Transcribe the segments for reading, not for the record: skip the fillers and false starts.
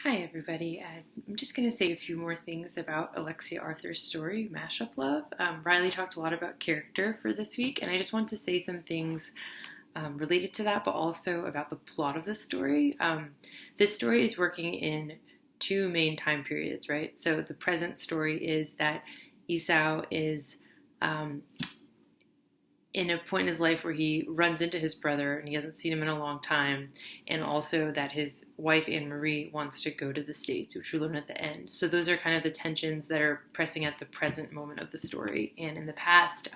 Hi, everybody. I'm just going to say a few more things about Alexia Arthur's story, Mashup Love. Riley talked a lot about character for this week, and I just want to say some things related to that, but also about the plot of the story. This story is working in two main time periods, right? So the present story is that Esau is in a point in his life where he runs into his brother and he hasn't seen him in a long time, and also that his wife Anne Marie wants to go to the States, which we learn at the end. So those are kind of the tensions that are pressing at the present moment of the story. And in the past,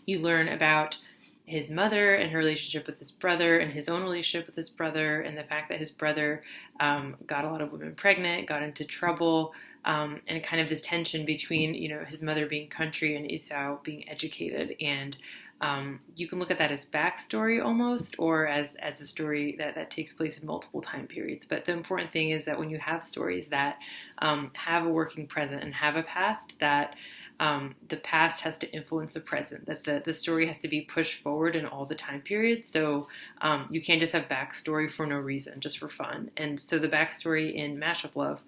you learn about his mother and her relationship with his brother and his own relationship with his brother, and the fact that his brother got a lot of women pregnant, got into trouble, and kind of this tension between, his mother being country and Esau being educated. And you can look at that as backstory almost, or as a story that takes place in multiple time periods. But the important thing is that when you have stories that have a working present and have a past, that the past has to influence the present, that the story has to be pushed forward in all the time periods. So you can't just have backstory for no reason, just for fun. And so the backstory in Mashup Love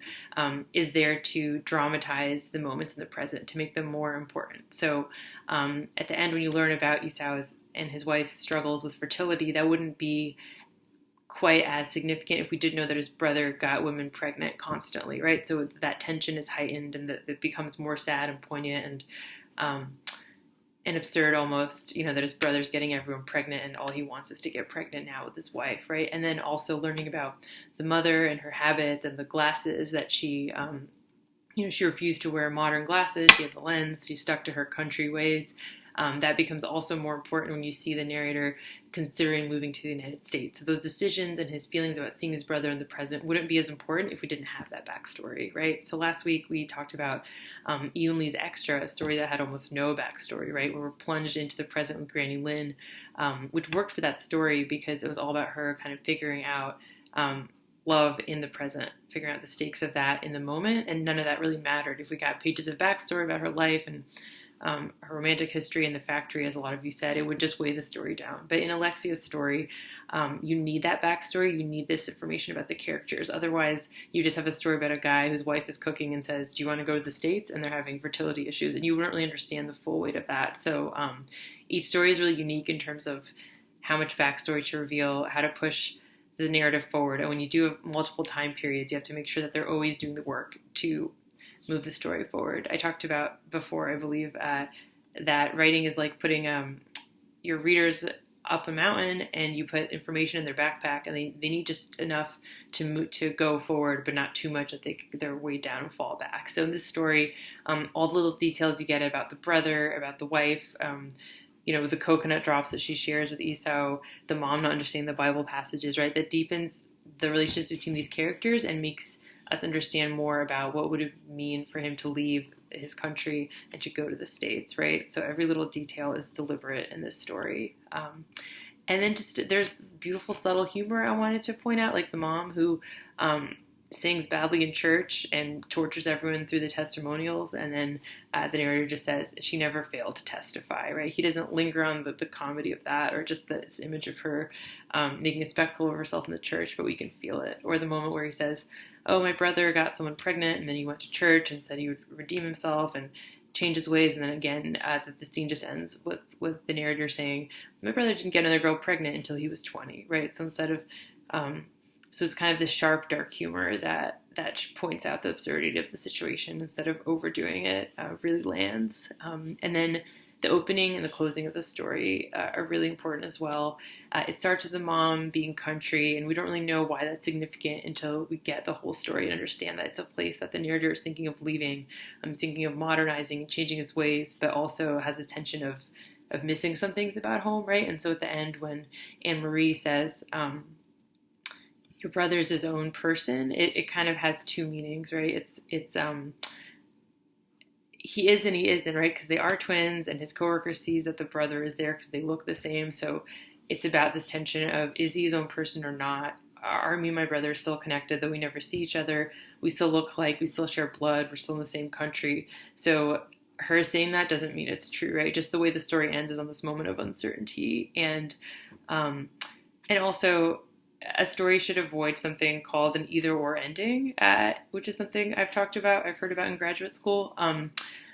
is there to dramatize the moments in the present, to make them more important. So at the end, when you learn about Esau's and his wife's struggles with fertility, that wouldn't be quite as significant if we did know that his brother got women pregnant constantly, right? So that tension is heightened, and that it becomes more sad and poignant and absurd almost, that his brother's getting everyone pregnant and all he wants is to get pregnant now with his wife, right? And then also learning about the mother and her habits and the glasses that she refused to wear modern glasses. She had the lens. She stuck to her country ways. That becomes also more important when you see the narrator considering moving to the United States. So those decisions and his feelings about seeing his brother in the present wouldn't be as important if we didn't have that backstory, right? So last week we talked about Ian Lee's Extra, a story that had almost no backstory, right? Where we're plunged into the present with Granny Lynn, which worked for that story because it was all about her kind of figuring out love in the present, figuring out the stakes of that in the moment, and none of that really mattered. If we got pages of backstory about her life and her romantic history in the factory, as a lot of you said, it would just weigh the story down. But in Alexia's story, you need that backstory. You need this information about the characters. Otherwise, you just have a story about a guy whose wife is cooking and says, do you want to go to the States? And they're having fertility issues. And you wouldn't really understand the full weight of that. So each story is really unique in terms of how much backstory to reveal, how to push the narrative forward. And when you do have multiple time periods, you have to make sure that they're always doing the work to move the story forward. I talked about before, I believe, that writing is like putting your readers up a mountain, and you put information in their backpack, and they need just enough to go forward, but not too much that they're weighed down and fall back. So in this story, all the little details you get about the brother, about the wife, the coconut drops that she shares with Esau, the mom not understanding the Bible passages, right? That deepens the relationships between these characters and makes us understand more about what would it mean for him to leave his country and to go to the States, right? So every little detail is deliberate in this story. And then there's beautiful, subtle humor I wanted to point out, like the mom who sings badly in church and tortures everyone through the testimonials, and then the narrator just says she never failed to testify, right? He doesn't linger on the comedy of that, or just this image of her making a spectacle of herself in the church, but we can feel it. Or the moment where he says, oh, my brother got someone pregnant, and then he went to church and said he would redeem himself and change his ways, and then again, the scene just ends with the narrator saying, my brother didn't get another girl pregnant until he was 20, right? So instead of so it's kind of this sharp, dark humor that points out the absurdity of the situation instead of overdoing it, really lands. And then the opening and the closing of the story are really important as well. It starts with the mom being country, and we don't really know why that's significant until we get the whole story and understand that it's a place that the narrator is thinking of leaving, thinking of modernizing and changing its ways, but also has a tension of missing some things about home, right? And so at the end, when Anne Marie says, your brother's his own person, it kind of has two meanings, right? It's he is and he isn't, right? Because they are twins, and his coworker sees that the brother is there because they look the same. So it's about this tension of, is he his own person or not? Are me and my brother still connected, though we never see each other? We still look like, we still share blood, we're still in the same country. So her saying that doesn't mean it's true, right? Just the way the story ends is on this moment of uncertainty. And also, a story should avoid something called an either or ending, which is something I've heard about in graduate school.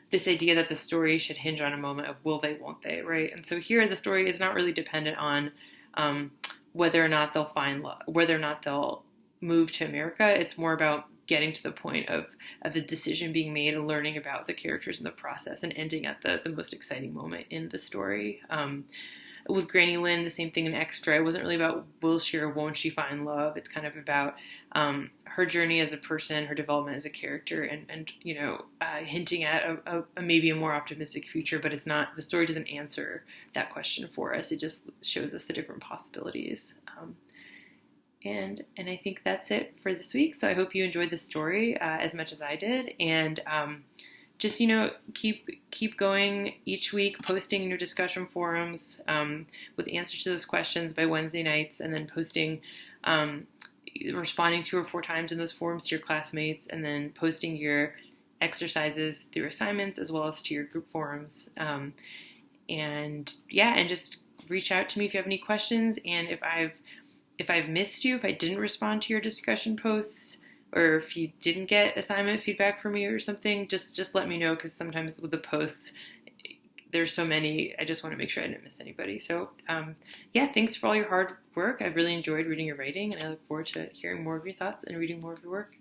This idea that the story should hinge on a moment of will they, won't they, right? And so here the story is not really dependent on whether or not they'll find love, whether or not they'll move to America. It's more about getting to the point of the decision being made and learning about the characters in the process and ending at the most exciting moment in the story. With Granny Lynn, the same thing in Extra. It wasn't really about will she or won't she find love. It's kind of about her journey as a person, her development as a character, and hinting at a maybe a more optimistic future. But it's not. The story doesn't answer that question for us. It just shows us the different possibilities. And I think that's it for this week. So I hope you enjoyed the story as much as I did, and just, keep going each week, posting in your discussion forums with answers to those questions by Wednesday nights, and then posting, responding 2 or 4 times in those forums to your classmates, and then posting your exercises through assignments as well as to your group forums. And just reach out to me if you have any questions. And if I've missed you, if I didn't respond to your discussion posts, or if you didn't get assignment feedback from me or something, just let me know, because sometimes with the posts, there's so many, I just want to make sure I didn't miss anybody. So, thanks for all your hard work. I've really enjoyed reading your writing, and I look forward to hearing more of your thoughts and reading more of your work.